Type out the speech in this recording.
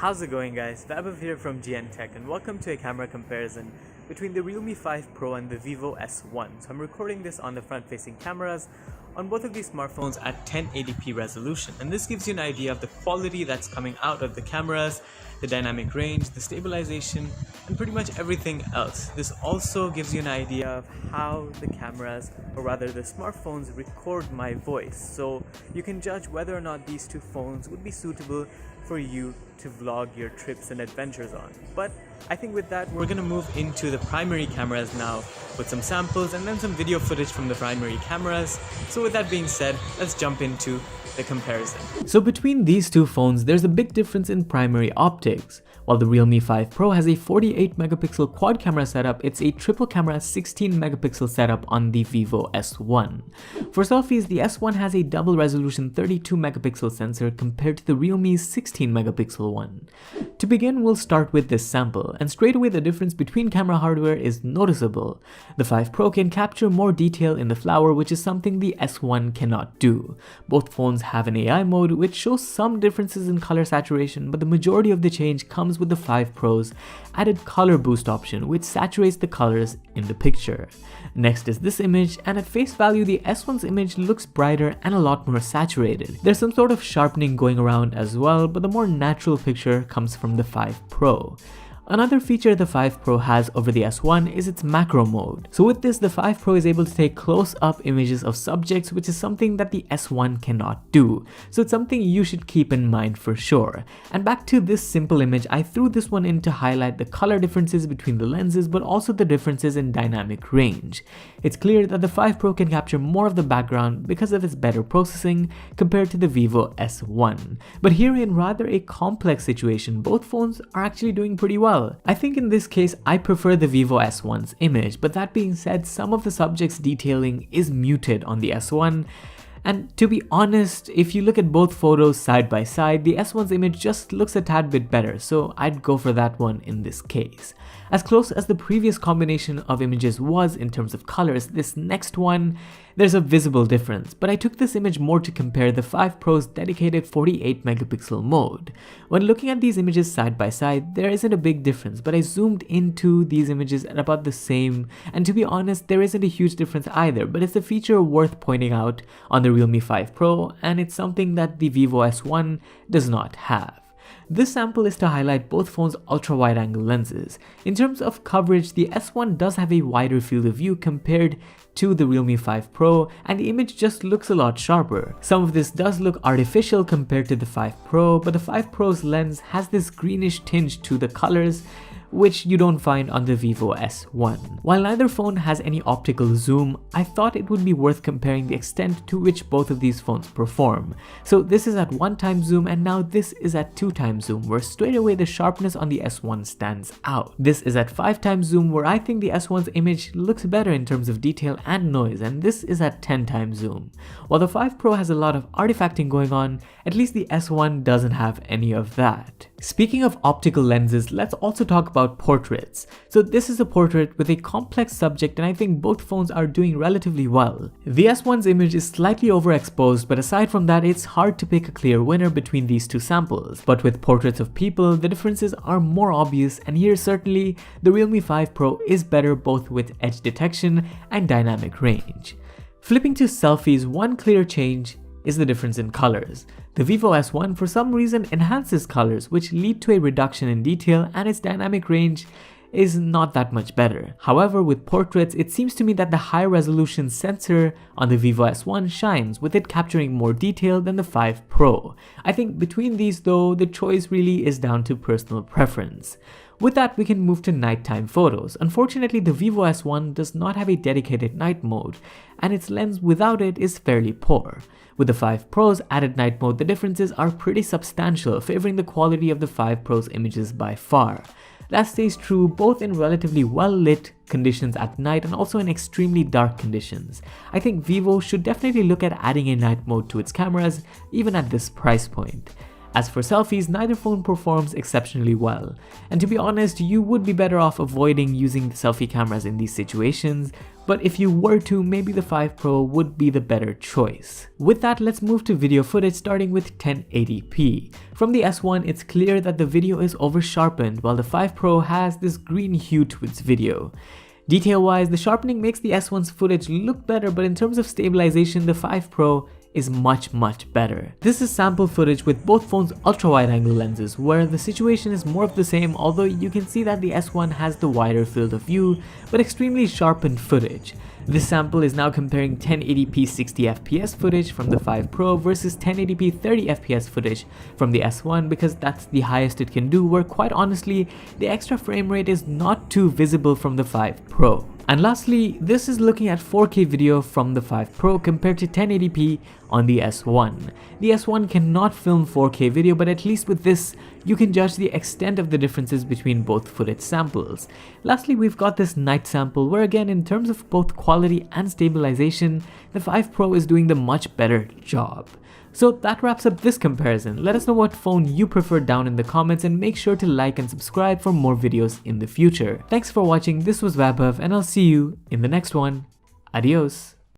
How's it going, guys? Vaibhav here from GN Tech, and welcome to a camera comparison between the Realme 5 Pro and the Vivo S1. So I'm recording this on the front-facing cameras on both of these smartphones at 1080p resolution, and this gives you an idea of the quality that's coming out of the cameras, the dynamic range, the stabilization, and pretty much everything else. This also gives you an idea of how the cameras, or rather the smartphones, record my voice, so you can judge whether or not these two phones would be suitable for you to vlog your trips and adventures on. But I think with that, we're gonna move into the primary cameras now with some samples and then some video footage from the primary cameras. So with that being said, let's jump into the comparison. So between these two phones, there's a big difference in primary optics. While the Realme 5 Pro has a 48 megapixel quad camera setup, it's a triple camera 16 megapixel setup on the Vivo S1. For selfies, the S1 has a double resolution 32 megapixel sensor compared to the Realme's 16 megapixel one. To begin, we'll start with this sample, and straight away the difference between camera hardware is noticeable. The 5 Pro can capture more detail in the flower, which is something the S1 cannot do. Both phones have an AI mode, which shows some differences in color saturation, but the majority of the change comes with the 5 Pro's added color boost option, which saturates the colors in the picture. Next is this image, and at face value the S1's image looks brighter and a lot more saturated. There's some sort of sharpening going around as well, but the more natural picture comes from the 5 Pro. Another feature the 5 Pro has over the S1 is its macro mode. So with this, the 5 Pro is able to take close-up images of subjects, which is something that the S1 cannot do. So it's something you should keep in mind for sure. And back to this simple image, I threw this one in to highlight the color differences between the lenses, but also the differences in dynamic range. It's clear that the 5 Pro can capture more of the background because of its better processing compared to the Vivo S1. But here, in rather a complex situation, both phones are actually doing pretty well. I think in this case I prefer the Vivo S1's image, but that being said, some of the subject's detailing is muted on the S1. And to be honest, if you look at both photos side by side, the S1's image just looks a tad bit better, so I'd go for that one in this case. As close as the previous combination of images was in terms of colors, this next one, there's a visible difference, but I took this image more to compare the 5 Pro's dedicated 48 megapixel mode. When looking at these images side by side, there isn't a big difference, but I zoomed into these images at about the same, and to be honest, there isn't a huge difference either, but it's a feature worth pointing out on the Realme 5 Pro, and it's something that the Vivo S1 does not have. This sample is to highlight both phones' ultra-wide angle lenses. In terms of coverage, the S1 does have a wider field of view compared to the Realme 5 Pro, and the image just looks a lot sharper. Some of this does look artificial compared to the 5 Pro, but the 5 Pro's lens has this greenish tinge to the colors, which you don't find on the Vivo S1. While neither phone has any optical zoom, I thought it would be worth comparing the extent to which both of these phones perform. So this is at 1x zoom, and now this is at 2x zoom, where straight away the sharpness on the S1 stands out. This is at 5x zoom, where I think the S1's image looks better in terms of detail and noise, and this is at 10x zoom. While the 5 Pro has a lot of artifacting going on, at least the S1 doesn't have any of that. Speaking of optical lenses, let's also talk about portraits. So this is a portrait with a complex subject, and I think both phones are doing relatively well. The S1's image is slightly overexposed, but aside from that, it's hard to pick a clear winner between these two samples. But with portraits of people, the differences are more obvious, and here certainly the Realme 5 Pro is better both with edge detection and dynamic range. Flipping to selfies, one clear change is the difference in colors. The Vivo S1 for some reason enhances colors, which lead to a reduction in detail, and its dynamic range is not that much better. However, with portraits, it seems to me that the high resolution sensor on the Vivo S1 shines, with it capturing more detail than the 5 Pro. I think between these though, the choice really is down to personal preference. With that, we can move to nighttime photos. Unfortunately, the Vivo S1 does not have a dedicated night mode, and its lens without it is fairly poor. With the 5 Pro's added night mode, the differences are pretty substantial, favoring the quality of the 5 Pro's images by far. That stays true both in relatively well-lit conditions at night and also in extremely dark conditions. I think Vivo should definitely look at adding a night mode to its cameras, even at this price point. As for selfies, neither phone performs exceptionally well. And to be honest, you would be better off avoiding using the selfie cameras in these situations. but if you were to, maybe the 5 Pro would be the better choice. With that, let's move to video footage starting with 1080p. From the S1, it's clear that the video is over-sharpened while the 5 Pro has this green hue to its video. Detail-wise, the sharpening makes the S1's footage look better, but in terms of stabilization, the 5 Pro is much better. This is sample footage with both phones' ultra-wide-angle lenses, where the situation is more of the same, although you can see that the S1 has the wider field of view, but extremely sharpened footage. This sample is now comparing 1080p 60fps footage from the 5 Pro versus 1080p 30fps footage from the S1 because that's the highest it can do, where quite honestly, the extra frame rate is not too visible from the 5 Pro. And lastly, this is looking at 4K video from the 5 Pro compared to 1080p on the S1. The S1 cannot film 4K video, but at least with this, you can judge the extent of the differences between both footage samples. Lastly, we've got this night sample where again, in terms of both quality and stabilization, the 5 Pro is doing the much better job. So that wraps up this comparison. Let us know what phone you prefer down in the comments and make sure to like and subscribe for more videos in the future. Thanks for watching, this was Vaibhav and I'll see you in the next one. Adios.